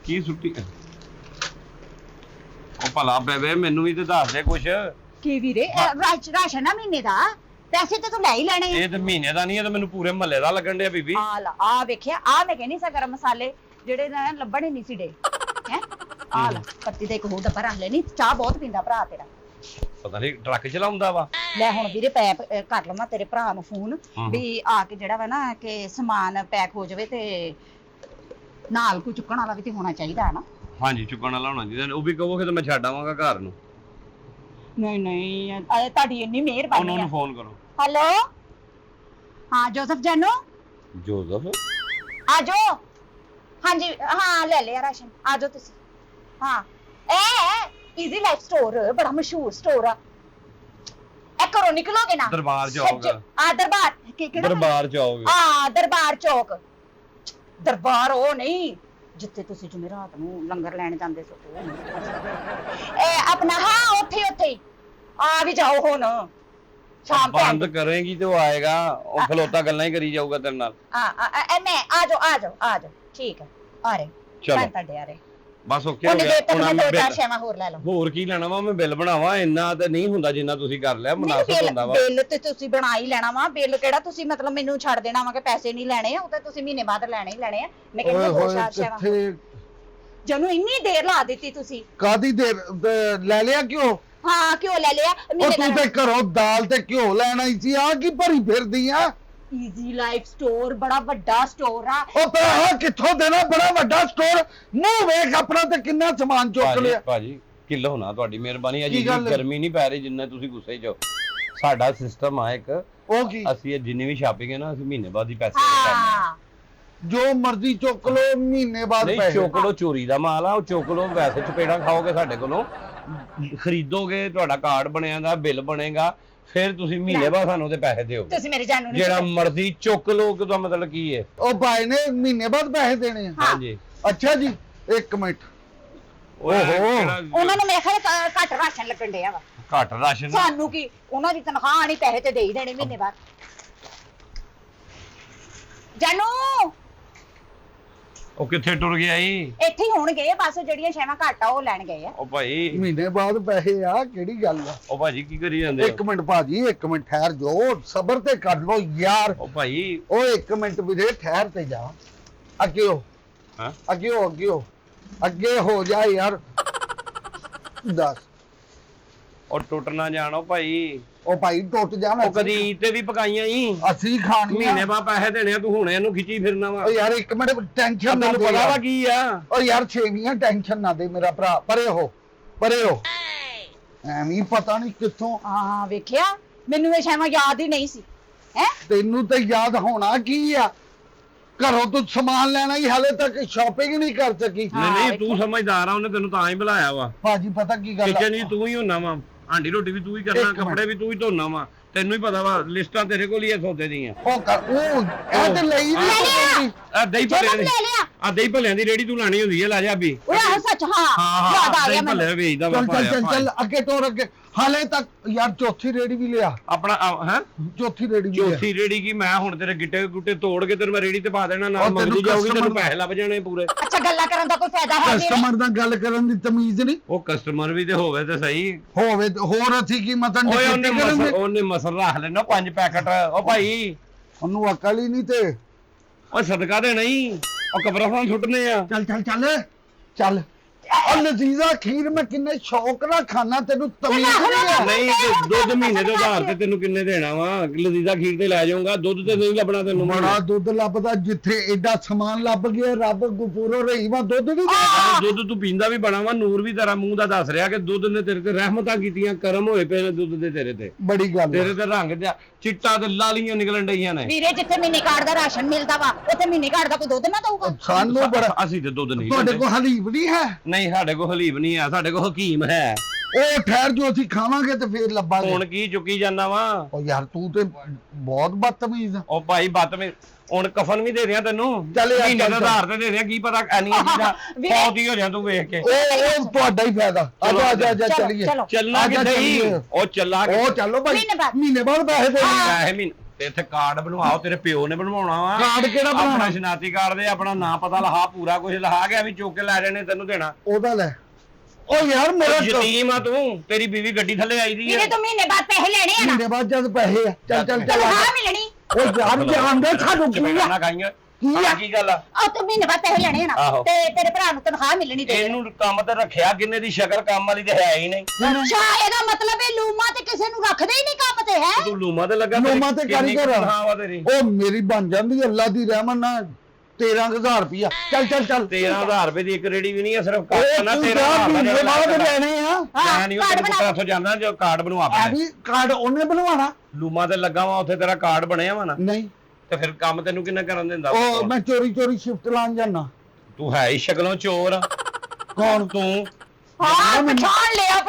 ਕੀ ਸੁੱਟੀ ਉਹ ਭਲਾ ਬੇਬੇ, ਮੈਨੂੰ ਵੀ ਤੇ ਦੱਸ ਦੇ ਕੁਛ। ਕੀ ਵੀਰੇ ਰਾਸ਼ਨ ਆ ਮਹੀਨੇ ਦਾ, ਪੈਸੇ ਤੇ ਤੂੰ ਲੈ ਹੀ ਲੈਣੇ। ਇਹ ਤੇ ਮਹੀਨੇ ਦਾ ਨਹੀਂ, ਇਹ ਤਾਂ ਮੈਨੂੰ ਪੂਰੇ ਮਹੱਲੇ ਦਾ ਲੱਗਣ ਡਿਆ ਬੀਬੀ। ਆ ਵੇਖਿਆ, ਆ ਮੈਂ ਕਹਿੰਦੀ ਸਾ ਗਰਮ ਮਸਾਲੇ ਜਿਹੜੇ ਨਾ ਲੱਭਣੇ ਨਹੀਂ ਸੀ ਡੇ। ਹੈ ਆ ਲੈ ਪੱਤੀ ਦਾ ਇੱਕ ਹੋਰ ਡੱਬਾ ਰੱਖ ਲੈਣੀ। ਚਾਹ ਬਹੁਤ ਪੀਂਦਾ ਭਰਾ ਤੇਰਾ। ਪਤਾ ਨਹੀਂ ਟਰੱਕ ਚਲਾਉਂਦਾ ਵਾ। ਲੈ ਹੁਣ ਵੀਰੇ ਪੈਪ ਕਰ ਲਵਾਂ ਤੇਰੇ ਭਰਾ ਨੂੰ ਫੋਨ ਵੀ ਆ ਕੇ ਜਿਹੜਾ ਵਾ ਨਾ ਕਿ ਸਮਾਨ ਪੈਕ ਹੋ ਜਾਵੇ ਤੇ ਨਾਲ ਕੋਈ ਚੁੱਕਣ ਵਾਲਾ ਵੀ ਤੇ ਹੋਣਾ ਚਾਹੀਦਾ ਨਾ। ਹਾਂਜੀ ਚੁੱਕਣ ਵਾਲਾ ਹੋਣਾ ਚਾਹੀਦਾ। ਉਹ ਵੀ ਕਹੋਗੇ ਤਾਂ ਮੈਂ ਛੱਡ ਆਵਾਂਗਾ ਘਰ ਨੂੰ। ਨਹੀਂ ਤੁਹਾਡੀ ਇੰਨੀ ਮਿਹਰਬਾਨੀ। ਉਹਨੂੰ ਫੋਨ ਕਰੋ। ਹੈਲੋ ਹਾਂ ਜੋਸਫ ਜਾਨੋ। ਜੋਸਫ ਆ ਜਾਓ। ਹਾਂਜੀ ਹਾਂ ਲੈ ਲਿਆ ਰਾਸ਼ਨ, ਆ ਜਾਓ ਤੁਸੀਂ। ਹਾਂ ਇਹ ਈਜ਼ੀ ਲਾਈਫ ਸਟੋਰ ਬੜਾ ਮਸ਼ਹੂਰ ਸਟੋਰ ਆ। ਇਹ ਘਰੋਂ ਨਿਕਲੋਗੇ ਨਾ ਦਰਬਾਰ ਜਾਓਗੇ। ਆ ਦਰਬਾਰ ਦਰਬਾਰ ਜਾਓਗੇ। ਦਰਬਾਰ ਚੌਕ। ਦਰਬਾਰ ਉਹ ਨਹੀਂ ਜਿੱਥੇ ਤੁਸੀਂ ਜੁਮੇਰਾਤ ਨੂੰ ਲੰਗਰ ਲੈਣ ਜਾਂਦੇ ਸੋ। ਇਹ ਆਪਣਾ ਹਾਂ ਉੱਥੇ ਆ ਵੀ ਜਾਓ ਹੁਣ ਸ਼ਾਮ ਬੰਦ ਕਰੇਗੀ ਤੇ ਉਹ ਆਏਗਾ, ਉਹ ਖਲੋਤਾ ਗੱਲਾਂ ਹੀ ਕਰੀ ਜਾਊਗਾ ਤੇਰੇ ਨਾਲ। ਮੈਂ ਆ ਜਾਓ ਠੀਕ ਹੈ ਆ ਰਹੇ ਚਲੋ ਮੈਂ ਤੁਹਾਡੇ ਆ ਰਹੇ ਬਸ ਓਕੇ ਹੋ ਉਹਨੇ ਗਿਆ। ਦੇ ਤੱਕ ਹੁਣ ਮੈਂ ਮੈਂ 2-4 ਸ਼ੈਵਾਂ ਹੋਰ ਲੈ ਲਵਾਂ। ਹੋਰ ਕੀ ਲੈਣਾ ਵਾ, ਮੈਂ ਬਿੱਲ ਬਣਾਵਾਂ? ਇੰਨਾ ਤੇ ਨਹੀਂ ਹੁੰਦਾ ਜਿੰਨਾ ਤੁਸੀਂ ਕਰ ਲਿਆ, ਮੁਨਾਸਬ ਹੁੰਦਾ ਵਾ। ਬਿੱਲ ਤੇ ਤੁਸੀਂ ਬਣਾ ਹੀ ਲੈਣਾ ਵਾ, ਬਿੱਲ ਕਿਹੜਾ ਤੁਸੀਂ ਮਤਲਬ ਮੈਨੂੰ ਛੱਡ ਦੇਣਾ ਵਾ ਕਿ ਪੈਸੇ ਨਹੀਂ ਲੈਣੇ ਆ, ਉਹ ਤੇ ਤੁਸੀਂ ਮਹੀਨੇ ਬਾਅਦ ਲੈਣੇ ਹੀ ਲੈਣੇ ਆ। ਮੈਂ ਕਹਿੰਦੀ 2-4 ਸ਼ੈਵਾਂ ਜਨੂੰ ਇੰਨੀ ਦੇਰ ਲਾ ਦਿੱਤੀ ਤੁਸੀਂ। ਕਾਦੀ ਦੇਰ ਲੈ ਲਿਆ ਕਿਉਂ? ਹਾਂ ਕਿਉਂ ਲੈ ਲਿਆ? ਉਹ ਤੂੰ ਤੇ ਘਰੋਂ ਦਾਲ ਤੇ ਘਿਓ ਲੈਣ ਆਈ ਸੀ, ਆ ਕੀ ਭਰੀ ਫਿਰਦੀ ਆ? ਈਜ਼ੀ ਲਾਈਫ ਸਟੋਰ ਬੜਾ ਵੱਡਾ ਸਟੋਰ ਆ। ਉਹ ਪੈਸਾ ਕਿੱਥੋਂ ਦੇਣਾ? ਬੜਾ ਵੱਡਾ ਸਟੋਰ, ਮੂੰਹ ਵੇਖ ਆਪਣਾ ਤੇ ਕਿੰਨਾ ਸਮਾਨ ਚੁੱਕ ਲਿਆ। ਭਾਜੀ ਕਿਲੋ ਹੋਣਾ, ਤੁਹਾਡੀ ਮਿਹਰਬਾਨੀ। ਅਜੀ ਕੀ ਗੱਲ? ਗਰਮੀ ਨਹੀਂ ਪੈ ਰਹੀ ਜਿੰਨਾ ਤੁਸੀਂ ਗੁੱਸੇ 'ਚ ਹੋ। ਸਾਡਾ ਸਿਸਟਮ ਆ ਇੱਕ, ਉਹ ਕੀ ਅਸੀਂ ਜਿੰਨੀ ਵੀ ਸ਼ਾਪਿੰਗ ਹੈ ਨਾ, ਅਸੀਂ ਮਹੀਨੇ ਬਾਅਦ ਹੀ ਪੈਸੇ ਦੇ ਦਿੰਦੇ ਹਾਂ। ਹਾਂ ਜੋ ਮਰਜ਼ੀ ਚੁੱਕ ਲੋ, ਮਹੀਨੇ ਬਾਅਦ ਨਹੀਂ ਪੈਸੇ। ਚੁੱਕ ਲੋ, ਚੋਰੀ ਦਾ ਮਾਲ ਆ, ਉਹ ਚੁੱਕ ਲੋ। ਵੈਸੇ ਚਪੇੜਾ ਖਾਓਗੇ ਸਾਡੇ ਕੋਲੋਂ, ਖਰੀਦੋਗੇ, ਤੁਹਾਡਾ ਕਾਰਡ ਬਣਿਆ ਦਾ, ਬਿੱਲ ਬਣੇਗਾ, ਫਿਰ ਤੁਸੀਂ ਮਹੀਨੇ ਬਾਅਦ ਸਾਨੂੰ ਤੇ ਪੈਸੇ ਦਿਓਗੇ। ਤੁਸੀਂ ਮੇਰੇ ਜਾਨੂ ਜਿਹੜਾ ਮਰਜ਼ੀ ਚੁੱਕ ਲੋ, ਕਿ ਮਤਲਬ ਕੀ ਹੈ? ਉਹ ਭਾਈ ਨੇ ਮਹੀਨੇ ਬਾਅਦ ਪੈਸੇ ਦੇਣੇ ਆ? ਹਾਂਜੀ। ਅੱਛਾ ਜੀ, ਇੱਕ ਮਿੰਟ। ਓਹੋ, ਉਹਨਾਂ ਨੂੰ ਮੇਰੇ ਖਿਆਲ ਘੱਟ ਰਾਸ਼ਨ ਲੱਗਣ ਡਿਆ ਵਾ। ਘੱਟ ਰਾਸ਼ਨ? ਸਾਨੂੰ ਕੀ, ਉਹਨਾਂ ਦੀ ਤਨਖਾਹ ਆਣੀ, ਪੈਸੇ ਤੇ ਦੇ ਹੀ ਦੇਣੇ ਮਹੀਨੇ ਬਾਅਦ। ਜਾਨੂ ਉਹ ਕਿੱਥੇ ਟੁਰ ਗਿਆ ਈ? ਇੱਥੇ ਹੀ ਹੋਣਗੇ, ਬਸ ਜਿਹੜੀਆਂ ਸ਼ੈਵਾਂ ਘੱਟ ਆ ਉਹ ਲੈਣ ਗਏ ਆ। ਉਹ ਭਾਈ, ਮਹੀਨੇ ਬਾਅਦ ਪੈਸੇ ਆ, ਕਿਹੜੀ ਗੱਲ ਆ? ਉਹ ਭਾਜੀ ਕੀ ਕਰੀ ਜਾਂਦੇ ਹੋ? ਇੱਕ ਮਿੰਟ ਭਾਜੀ, ਇੱਕ ਮਿੰਟ ਠਹਿਰ ਜਾਓ, ਸਬਰ ਤੇ ਕਰ ਲੋ ਯਾਰ। ਉਹ ਭਾਈ, ਉਹ ਇੱਕ ਮਿੰਟ ਵੀਰੇ, ਠਹਿਰ ਤੇ ਜਾ। ਅੱਗੇ ਹੋ, ਹਾਂ ਅੱਗੇ ਹੋ ਜਾ ਯਾਰ। ਦੱਸ। ਉਹ ਟੁੱਟ ਨਾ ਜਾਣੋ ਭਾਈ। ਉਹ ਭਾਈ ਟੁੱਟ ਜਾਣਾ। ਉਹ ਕਦੀ ਤੇ ਵੀ ਪਕਾਈਆਂ ਈ, ਅਸੀਂ ਖਾਣੀਆਂ। ਮਹੀਨੇ ਬਾਅਦ ਪੈਸੇ ਦੇਣੇ ਆ, ਤੂੰ ਹੁਣ ਇਹਨੂੰ ਖਿੱਚੀ ਫਿਰਨਾ ਵਾ। ਓ ਯਾਰ ਇੱਕ ਮਿੰਟ, ਟੈਨਸ਼ਨ ਨਾ ਤੈਨੂੰ ਦੇ ਪਤਾ ਵਾ ਯਾਰ। ਕੀ ਆ? ਓ ਯਾਰ ਛੇਵੀਆਂ, ਟੈਨਸ਼ਨ ਨਾ ਦੇ ਮੇਰਾ ਭਰਾ। ਪਰੇ ਹੋ ਐਵੇਂ ਪਤਾ ਨਹੀਂ ਕਿੱਥੋਂ। ਹਾਂ ਵੇਖਿਆ, ਮੈਨੂੰ ਇਹ ਸ਼ੈਵਾਂ ਯਾਦ ਹੀ ਨਹੀਂ ਸੀ। ਹੈ ਤੈਨੂੰ ਤੇ ਯਾਦ ਹੋਣਾ ਕੀ ਆ? ਘਰੋਂ ਤੂੰ ਸਮਾਨ ਲੈਣਾ ਹੀ, ਹਾਲੇ ਤੱਕ ਸ਼ਾਪਿੰਗ ਨਹੀਂ ਕਰ ਸਕੀ। ਨਹੀਂ ਤੂੰ ਸਮਝਦਾਰ ਆ, ਉਹਨੇ ਤੈਨੂੰ ਤਾਂ ਹੀ ਬੁਲਾਇਆ ਵਾ। ਭਾਜੀ ਪਤਾ ਕੀ ਗੱਲ ਕਿਚਨ ਵੀ ਤੂੰ ਹੀ ਹੁੰਨਾ ਵਾ, ਆਂਡੀ ਰੋਟੀ ਵੀ ਤੂੰ ਹੀ ਕਰਨਾ, ਇੱਕ ਮਿੰਟ। ਕੱਪੜੇ ਵੀ ਤੂੰ ਹੀ ਧੋਣਾ ਵਾ। ਤੈਨੂੰ ਹੀ ਪਤਾ ਵਾ, ਲਿਸਟਾਂ ਤੇਰੇ ਕੋਲ ਹੀ ਆ ਸੌਦੇ ਦੀਆਂ। ਉਹ ਇਹ ਤੇ ਲਈ ਲੈ ਲਿਆ। ਆ ਦਹੀਂ ਭੱਲਿਆਂ ਦੀ, ਲੈ ਲਿਆ। ਆ ਦਹੀਂ ਭੱਲਿਆਂ ਦੀ ਰੇੜੀ ਤੂੰ ਲਾਣੀ ਹੁੰਦੀ ਹੈ, ਲੈ ਜਾ ਵੀ। ਉਹ ਆਹ ਸੱਚ, ਹਾਂ ਯਾਦ ਆ ਗਿਆ ਦਹੀਂ ਮੈਨੂੰ। ਭੱਲੇ ਵੇਚਦਾ ਵਾ। ਚੱਲ ਅੱਗੇ ਟੋਰ ਅੱਗੇ। ਹਾਲੇ ਤੱਕ ਯਾਰ ਚੌਥੀ ਰੇੜੀ ਵੀ ਲਿਆ। ਆਪਣਾ ਹੈ ਚੌਥੀ ਰੇੜੀ ਵੀ ਲਿਆ। ਚੌਥੀ ਰੇੜੀ ਕੀ, ਮੈਂ ਹੁਣ ਤੇਰੇ ਗਿੱਟੇ ਗੁੱਟੇ ਤੋੜ ਕੇ ਤੈਨੂੰ ਮੈਂ ਰੇੜੀ ਤੇ ਪਾ ਦੇਣਾ, ਨਾਲ ਉਹ ਤੈਨੂੰ ਮੰਗਦੀ ਜਾਊਗੀ, ਤੈਨੂੰ customer- ਪੈਸੇ ਲੱਭ ਜਾਣੇ ਪੂਰੇ। ਅੱਛਾ ਗੱਲਾਂ ਕਰਨ ਦਾ ਕੋਈ ਫਾਇਦਾ ਹੈ ਨਹੀਂ। ਕਸਟਮਰ ਨਾਲ ਗੱਲ ਕਰਨ ਦੀ ਤਮੀਜ਼ ਨਹੀਂ ਉਹ ਕਸਟਮਰ ਵੀ ਤੇ ਹੋਵੇ ਤੇ ਸਹੀ। ਹੋਵੇ ਹੋਰ ਅਸੀਂ ਕੀ ਮਤਨ ਓਏ ਉਹਨੇ ਮਸਲ ਰੱਖ ਲੈਣਾ 5 ਪੈਕਟ। ਉਹ ਭਾਈ ਉਹਨੂੰ ਅਕਲ ਹੀ ਨਹੀਂ ਤੇ। ਉਹ ਸਦਕਾ ਦੇ ਨਹੀਂ, ਉਹ ਕਬਰਸਤਾਨ ਸੁੱਟਨੇ ਆ। ਚੱਲ ਉਹ ਲਜ਼ੀਜ਼ਾ ਖੀਰ ਮੈਂ ਕਿੰਨੇ ਸ਼ੌਕ ਨਾਲ ਖਾਣਾ, ਤੈਨੂੰ ਤਮੀਜ਼ ਨਹੀਂ ਆ? ਨਹੀਂ ਤੇ ਦੁੱਧ ਮਹੀਨੇ ਦੇ ਆਧਾਰ ਤੇ ਤੈਨੂੰ ਕਿੰਨੇ ਦੇਣਾ ਵਾ? ਲਜ਼ੀਜ਼ਾ ਖੀਰ ਤੇ ਲੈ ਜਾਊਂਗਾ, ਦੁੱਧ ਤੇ ਨਹੀਂ ਲੱਭਣਾ ਤੈਨੂੰ। ਬੜਾ ਦੁੱਧ ਲੱਭਦਾ, ਜਿੱਥੇ ਐਡਾ ਸਮਾਨ ਲੱਭ ਗਿਆ, ਰੱਬ ਗੁਪੂਰੋ ਰਹੀ ਵਾ, ਦੁੱਧ ਨਹੀਂ ਦੇ। ਦੁੱਧ ਤੂੰ ਪੀਂਦਾ ਵੀ ਬਣਾ ਵਾ, ਨੂਰ ਵੀ ਤੇਰਾ ਮੂੰਹ ਦਾ ਦੱਸ ਰਿਹਾ ਕਿ ਦੁੱਧ ਨੇ ਤੇਰੇ ਤੇ ਰਹਿਮਤਾਂ ਕੀਤੀਆਂ, ਕਰਮ ਹੋਏ ਪਏ ਨੇ ਦੁੱਧ ਦੇ ਤੇਰੇ ਤੇ। ਬੜੀ ਗੱਲ ਤੇਰੇ ਤੇ ਰੰਗ ਜਿਹਾ ਚਿੱਟਾ ਤੇ ਲਾਲੀਆਂ ਨਿਕਲਣ ਡਈਆਂ ਨੇ। ਵੀਰੇ ਜਿੱਥੇ ਮਹੀਨੇ ਕਾਰਡ ਦਾ ਰਾਸ਼ਨ ਮਿਲਦਾ ਵਾ, ਉੱਥੇ ਮਹੀਨੇ ਕਾਰਡ ਦਾ ਕੋਈ ਦੁੱਧ ਨਾ ਦਊਗਾ। ਸਾਨੂੰ ਬੜਾ। ਅਸੀਂ ਤੇ ਦੁੱਧ ਨਹੀਂ ਤੁਹਾਡੇ ਲੈਂਦੇ। ਕੋਲ ਹਲੀਬ ਨਹੀਂ ਹੈ? ਨਹੀਂ ਸਾਡੇ ਕੋਲ ਹਲੀਬ ਨਹੀਂ ਆ, ਸਾਡੇ ਕੋਲ ਹਕੀਮ ਹੈ। ਉਹ ਠਹਿਰ ਜੋ ਅਸੀਂ ਖਾਵਾਂਗੇ ਤੇ ਫੇਰ ਲੱਭਾਂਗੇ। ਹੁਣ ਕੀ ਚੁੱਕੀ ਜਾਂਦਾ ਵਾ? ਉਹ ਯਾਰ ਤੂੰ ਤੇ ਬਹੁਤ ਬਦਤਮੀਜ਼ ਆ। ਉਹ ਭਾਈ ਬਤਮੀ, ਹੁਣ ਕਫਨ ਵੀ ਦੇ ਦਿਆਂ ਤੈਨੂੰ, ਚੱਲ ਯਾਰ, ਮਹੀਨੇ ਦੇ ਚੱਲ। ਆਧਾਰ ਤੇ ਦੇ ਦਿਆਂ, ਕੀ ਪਤਾ ਐਨੀਆਂ ਚੀਜ਼ਾਂ ਬਹੁਤ ਹੀ ਹੋ ਜਾ ਤੂੰ ਵੇਖ ਕੇ। ਉਹ ਤੁਹਾਡਾ ਹੀ ਫਾਇਦਾ। ਆ ਚੱਲੀਏ। ਚਲੋ ਚੱਲਣਾ ਆ ਜਾ, ਕਿੱਥੇ ਹੀ? ਚੱਲੀਏ। ਉਹ ਚੱਲਾ ਉਹ ਚੱਲੋ ਭਾਈ, ਮਹੀਨੇ ਬਾਅਦ ਪੈਸੇ ਦੇ। ਪੈਸੇ ਮਹੀਨੇ ਤੇ ਇੱਥੇ ਕਾਰਡ ਬਣਵਾਓ, ਤੇਰੇ ਪਿਓ ਨੇ ਬਣਵਾਉਣਾ ਵਾ। ਕਾਰਡ ਕਿਹੜਾ ਆਪਣਾ ਬਣਾਉਣਾ? ਸ਼ਨਾਤੀ ਕਾਰਡ ਦੇ, ਆਪਣਾ ਨਾਂ ਪਤਾ ਲਹਾ, ਪੂਰਾ ਕੁਝ ਲਹਾ ਗਿਆ ਵੀ ਚੁੱਕ ਕੇ ਲੈ ਜਾਣੇ ਤੈਨੂੰ ਦੇਣਾ। ਉਹਦਾ ਲੈ। ਉਹ ਯਾਰ ਮੇਰਾ ਯਤੀਮ ਆ ਤੂੰ, ਤੇਰੀ ਬੀਵੀ ਗੱਡੀ ਥੱਲੇ ਆਈ ਦੀ ਵੀਰੇ ਹੈ। ਤੂੰ ਮਹੀਨੇ ਬਾਅਦ ਪੈਸੇ ਲੈਣੇ ਆ ਨਾ। ਮਹੀਨੇ ਬਾਅਦ ਜਦ ਪੈਸੇ ਆ, ਚੱਲ ਤਨਖਾਹ ਮਿਲਣੀ। ਉਹ ਯਾਰ ਜਾਣਦੇ ਸਾਨੂੰ ਕੀ ਆ? ਨਾ ਖਾਈਆਂ ਕੀ ਆ? ਕੀ ਗੱਲ ਆ? ਉਹ ਤੂੰ ਮਹੀਨੇ ਬਾਅਦ ਪੈਸੇ ਲੈਣੇ ਆ ਨਾ, ਆਹੋ। ਤੇ ਤੇਰੇ ਭਰਾ ਨੂੰ ਤਨਖਾਹ ਮਿਲਣੀ ਤੇ। ਇਹਨੂੰ ਕੰਮ ਤੇ ਰੱਖਿਆ ਕਿੰਨੇ ਦੀ ਸ਼ਕਲ ਕੰਮ ਵਾਲੀ ਤੇ ਹੈ ਹੀ ਨਹੀਂ। ਅੱਛਾ ਇਹਦਾ ਮਤਲਬ ਇਹ ਲੂਮਾ ਤੇ ਕਿਸੇ ਨੂੰ ਰੱਖਦੇ ਹੀ ਨਹੀਂ ਕੰਮ ਤੇ ਹੈ। ਤੂੰ ਲੂਮਾ ਤੇ ਲੱਗਾ, ਲੂਮਾ ਤੇ ਕਾਰੀਗਰ ਆ। ਹਾਂ ਵਾ ਤੇਰੀ। ਉਹ ਮੇਰੀ ਬਣ ਜਾਂਦੀ ਅੱਲਾ ਦੀ ਰਹਿਮਤ ਨਾਲ 13,000 ਰੁਪਇਆ। ਚੱਲ 13,000 ਰੁਪਏ ਦੀ ਇੱਕ ਰੇੜੀ ਵੀ ਨਹੀਂ ਹੈ, ਸਿਰਫ ਉਹ ਕਾਰਡ ਨਾ ਤੂੰ ਯਾਰ ਮਹੀਨੇ ਬਾਅਦ ਲੈਣੇ ਆ। ਮੈਂ ਨਹੀਂ ਕਾਰਡ ਉਹ ਬਣਾ। ਉੱਥੋਂ ਜਾਂਦਾ ਜੋ ਕਾਰਡ ਬਣਵਾ ਆ ਪਾਣੇ। ਵੀ ਕਾਰਡ ਉਹਨੇ ਬਣਵਾਣਾ? ਲੂਮਾ ਤੇ ਲੱਗਾ ਵਾ, ਉੱਥੇ ਤੇਰਾ ਕਾਰਡ ਬਣਿਆ ਵਾ ਨਾ, ਨਹੀਂ, ਤੇ ਫਿਰ ਕੰਮ ਤੈਨੂੰ ਕਿੰਨਾ ਕਰਨ ਦਿੰਦਾ? ਉਹ ਮੈਂ ਚੋਰੀ ਸ਼ਿਫਟ ਲਾਣ ਜਾਣਾ। ਤੂੰ ਹੈ ਹੀ ਸ਼ਕਲੋਂ ਚੋਰ। ਕੌਣ? ਤੂੰ ਹਾਂ ਪਛਾਣ ਲਿਆ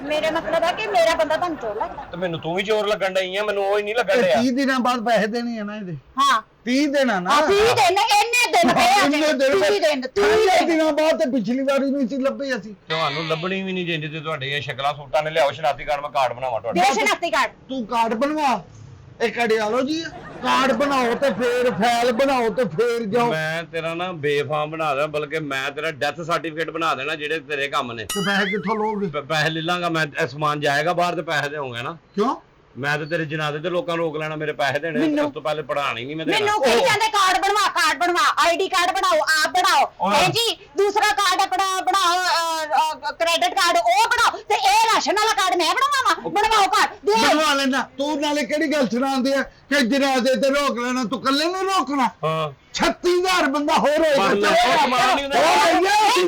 ਮੇਰੇ ਮਤਲਬ ਹੈ ਕਿ ਮੇਰਾ ਬੰਦਾ ਤੁਹਾਨੂੰ ਚੋਰ ਲੱਗਦਾ। ਤੇ ਮੈਨੂੰ ਤੂੰ ਵੀ ਚੋਰ ਲੱਗਣ ਡਈ ਆ, ਮੈਨੂੰ ਉਹ ਹੀ ਨਹੀਂ ਲੱਗਣ ਡਿਆ। 30 ਦਿਨਾਂ ਬਾਅਦ ਪੈਸੇ ਦੇਣੇ ਆ ਨਾ ਇਹਦੇ। ਹਾਂ 30 ਦੇਣਾ ਨਾ। ਅਸੀਂ ਦੇਣੇ, ਇਹਨੇ ਦਿਨ ਪਏ ਆ ਇੰਨੇ ਦਿਨ 30 ਦਿਨ 30 30 ਦਿਨਾਂ ਬਾਅਦ ਤੇ ਪਿਛਲੀ ਵਾਰੀ ਨਹੀਂ ਸੀ ਲੱਭੇ ਅਸੀਂ। ਤੁਹਾਨੂੰ ਲੱਭਣੀ ਵੀ ਨਹੀਂ ਜਿੰਦੇ ਤੇ ਤੁਹਾਡੇ ਇਹ ਸ਼ਕਲਾਂ ਸੂਟਾਂ ਨੇ ਲਿਆਓ ਸ਼ਨਾਖਤੀ ਕਾਰਡ ਮੈਂ ਕਾਰਡ ਬਣਾਵਾਂ ਤੁਹਾਡਾ। ਦੇ ਸ਼ਨਾਖਤੀ ਕਾਰਡ ਤੂੰ ਕਾਰਡ ਬਣਵਾ, ਇਹ ਕੜਿਆਲੋ ਜੀ ਕਾਰਡ ਬਣਾਓ ਤੇ ਫੇਰ ਫਾਈਲ ਬਣਾਓ ਤੇ ਫੇਰ ਜਾਓ। ਮੈਂ ਤੇਰਾ ਨਾ ਬੇਫਾਮ ਬਣਾ ਦੇਣਾ, ਬਲਕਿ ਮੈਂ ਤੇਰਾ ਡੈਥ ਸਰਟੀਫਿਕੇਟ ਬਣਾ ਦੇਣਾ ਜਿਹੜੇ ਤੇਰੇ ਕੰਮ ਨੇ। ਤੇ ਪੈਸੇ ਕਿੱਥੋਂ ਲੋਗੇ? ਪੈਸੇ ਲੈ ਲਾਂਗਾ ਮੈਂ, ਇਹ ਸਮਾਨ ਜਾਏਗਾ ਬਾਹਰ ਤੇ ਪੈਸੇ ਦੇਵਾਂਗਾ ਨਾ। ਕਿਉਂ? ਮੈਂ ਤੇ ਤੇਰੇ ਜਨਾਜ਼ੇ ਤੇ ਲੋਕਾਂ ਨੂੰ ਰੋਕ ਲੈਣਾ, ਮੇਰੇ ਪੈਸੇ ਦੇਣੇ, ਉਸ ਤੋਂ ਪਹਿਲੇ ਪੜਾਣੀ ਨਹੀਂ ਮੈਂ ਦੇਣਾ। ਮੈਨੂੰ ਕਹੀ ਜਾਂਦੇ ਕਾਰਡ ਬਣਵਾ ਆਈਡੀ ਕਾਰਡ ਬਣਾਓ, ਆਪ ਬਣਾਓ ਹੈ ਜੀ, ਦੂਸਰਾ ਕਾਰਡ ਆਪਣਾ ਬਣਾਓ ਕ੍ਰੈਡਿਟ ਕਾਰਡ ਉਹ ਬਣਾਓ, ਤੇ ਇਹ ਰਾਸ਼ਨ ਵਾਲਾ ਕਾਰਡ ਮੈਂ ਬਣਵਾਵਾਂ? ਬਣਵਾਓ ਕਾਰਡ ਦੇ। ਬਣਵਾ ਲੈਣਾ। ਤੂੰ ਨਾਲੇ ਕਿਹੜੀ ਗੱਲ ਸੁਣਾਉਂਦੇ ਆ ਕਿ ਜਨਾਜ਼ੇ ਤੇ ਰੋਕ ਲੈਣਾ, ਤੂੰ ਇਕੱਲੇ ਨਹੀਂ ਰੋਕਣਾ। ਹਾਂ 36000 ਬੰਦਾ ਹੋਰ ਹੋਏਗਾ। ਨਹੀਂ